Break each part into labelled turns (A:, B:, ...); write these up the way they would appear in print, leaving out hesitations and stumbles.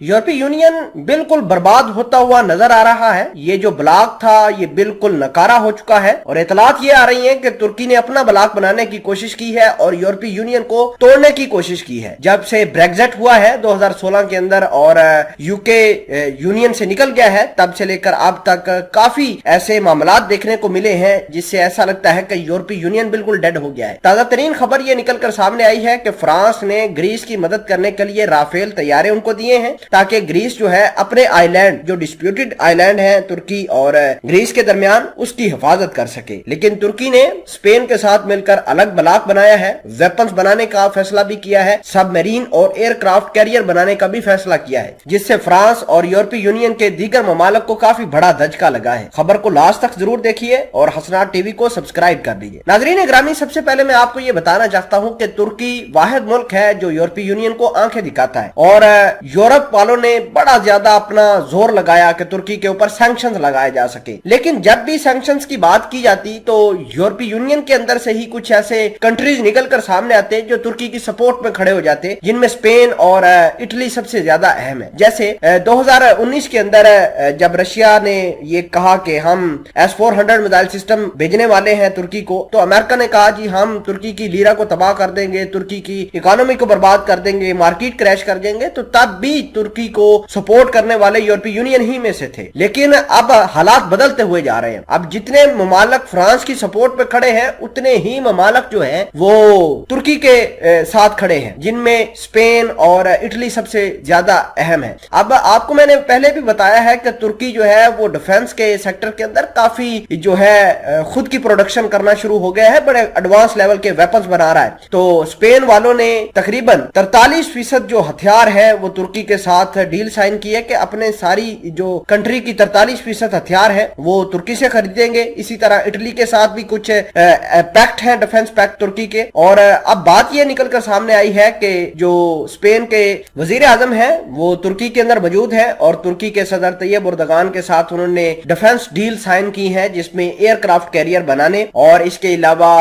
A: यूरोपीय यूनियन बिल्कुल बर्बाद होता हुआ नजर आ रहा है। ये जो ब्लॉक था ये बिल्कुल नकारा हो चुका है और इतलात ये आ रही हैं कि तुर्की ने अपना ब्लॉक बनाने की कोशिश की है और यूरोपीय यूनियन को तोड़ने की कोशिश की है। जब से ब्रेक्जिट हुआ है 2016 के अंदर और यूके यूनियन से निकल गया है, तब से लेकर अब तक काफी ऐसे मामलात देखने को मिले हैं जिससे ऐसा लगता है कि यूरोपीय यूनियन बिल्कुल डेड हो गया है। ताजा तरीन खबर ये निकलकर सामने आई है कि फ्रांस ने ग्रीस की मदद करने के लिए राफेल तैयारे उनको दिए हैं ताकि ग्रीस जो है अपने आइलैंड, जो डिस्प्यूटेड आइलैंड है तुर्की और ग्रीस के दरमियान, उसकी हिफाजत कर सके। लेकिन तुर्की ने स्पेन के साथ मिलकर अलग ब्लॉक बनाया है, वेपन्स बनाने का फैसला भी किया है, सबमरीन और एयरक्राफ्ट कैरियर बनाने का भी फैसला किया है, जिससे फ्रांस और यूरोपीय यूनियन के दीगर ममालिक को काफी बड़ा धचका लगा है। खबर को लास्ट तक जरूर देखिए और हसनात टीवी को सब्सक्राइब कर दीजिए। नाजरीन ग्रामी, सबसे पहले मैं आपको ये बताना चाहता हूँ कि तुर्की वाहिद मुल्क है जो यूरोपीय यूनियन को आंखें दिखाता है और यूरोप वालों ने बड़ा ज्यादा अपना जोर लगाया कि तुर्की के ऊपर सैंक्शंस लगाए जा सके। लेकिन जब भी सैंक्शंस की बात की जाती तो यूरोपीय यूनियन के अंदर से ही कुछ ऐसे कंट्रीज निकलकर सामने आते जो तुर्की की सपोर्ट में खड़े हो जाते, जिनमें स्पेन और इटली सबसे ज्यादा अहम है। जैसे 2019 के अंदर जब रशिया ने ये कहा कि हम S-400 मिसाइल सिस्टम भेजने वाले हैं तुर्की को, तो अमेरिका ने कहा जी हम तुर्की की लीरा को तबाह कर देंगे, तुर्की की इकोनॉमी को बर्बाद कर देंगे, मार्केट क्रैश कर देंगे। तो तब भी तुर्की को सपोर्ट करने वाले यूरोपीय यूनियन ही में से थे। लेकिन अब हालात बदलते हुए जा रहे हैं। अब जितने ममालक फ्रांस की सपोर्ट पे खड़े हैं उतने ही ममालक जो है वो तुर्की के साथ खड़े हैं, जिनमें स्पेन और इटली सबसे ज्यादा अहम है। अब आपको मैंने पहले भी बताया है कि तुर्की जो है वो डिफेंस के सेक्टर के अंदर काफी जो है खुद की प्रोडक्शन करना शुरू हो गया है, बड़े एडवांस लेवल के वेपन्स बना रहा है। तो स्पेन वालों ने तकरीबन 43% जो हथियार है वो तुर्की के साथ डील साइन की है कि अपने सारी जो कंट्री की 43% हथियार है वो तुर्की से खरीदेंगे। इसी तरह इटली के साथ भी कुछ पैक्ट है, डिफेंस पैक्ट तुर्की के। और अब बात ये निकलकर सामने आई है कि जो स्पेन के वजीर आजम है वो तुर्की के अंदर मौजूद है और तुर्की के सदर तैयब एर्दोगान के साथ उन्होंने डिफेंस डील साइन की है, जिसमें एयरक्राफ्ट कैरियर बनाने और इसके अलावा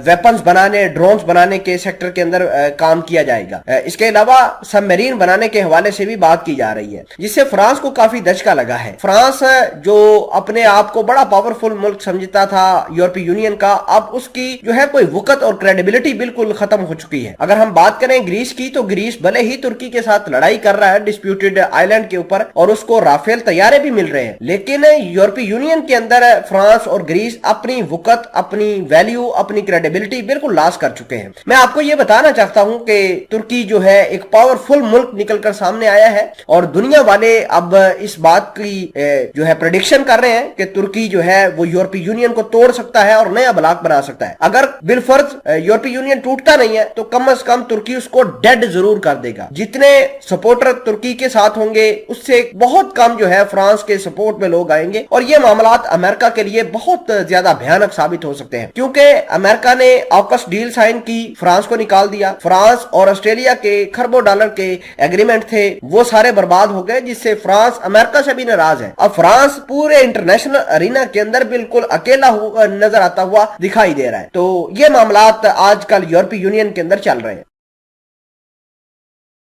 A: वेपन्स बनाने, ड्रोन्स बनाने के सेक्टर के अंदर काम किया जाएगा। इसके अलावा सबमरीन बनाने के हवाले से भी बात की जा रही है, जिससे फ्रांस को काफी धचका लगा है। फ्रांस जो अपने आप को बड़ा पावरफुल मुल्क समझता था यूरोपीय यूनियन का, अब उसकी जो है कोई वक़्त और क्रेडिबिलिटी बिल्कुल खत्म हो चुकी है। अगर हम बात करें ग्रीस की, तो ग्रीस भले ही तुर्की के साथ लड़ाई कर रहा है डिस्प्यूटेड आइलैंड के ऊपर और उसको राफेल तैयारे भी मिल रहे हैं, लेकिन यूरोपीय यूनियन के अंदर फ्रांस और ग्रीस अपनी वक़्त, अपनी वैल्यू, अपनी क्रेडिबिलिटी बिल्कुल लॉस कर चुके हैं। मैं आपको ये बताना चाहता हूं कि तुर्की जो है एक पावरफुल मुल्क निकलकर सामने आया है और दुनिया वाले अब इस बात की जो है प्रेडिक्शन कर रहे हैं कि तुर्की जो है वो यूरोपीय यूनियन को तोड़ सकता है और नया ब्लॉक बना सकता है। अगर बिलफर्ज यूरोपीय यूनियन टूटता नहीं है तो कम से कम तुर्की उसको डेड जरूर कर देगा। जितने सपोर्टर तुर्की के साथ होंगे उससे बहुत कम जो है फ्रांस के सपोर्ट में लोग आएंगे और ये मामलात अमेरिका के लिए बहुत ज्यादा भयानक साबित हो सकते हैं, क्योंकि अमेरिका ने ऑकस डील साइन की, फ्रांस को निकाल दिया। फ्रांस और ऑस्ट्रेलिया के खरबों डॉलर के एग्रीमेंट थे, वो सारे बर्बाद हो गए, जिससे फ्रांस अमेरिका से भी नाराज है। अब फ्रांस पूरे इंटरनेशनल अरीना के अंदर बिल्कुल अकेला नजर आता हुआ दिखाई दे रहा है। तो ये मामलात आजकल यूरोपीय यूनियन के अंदर चल रहे हैं।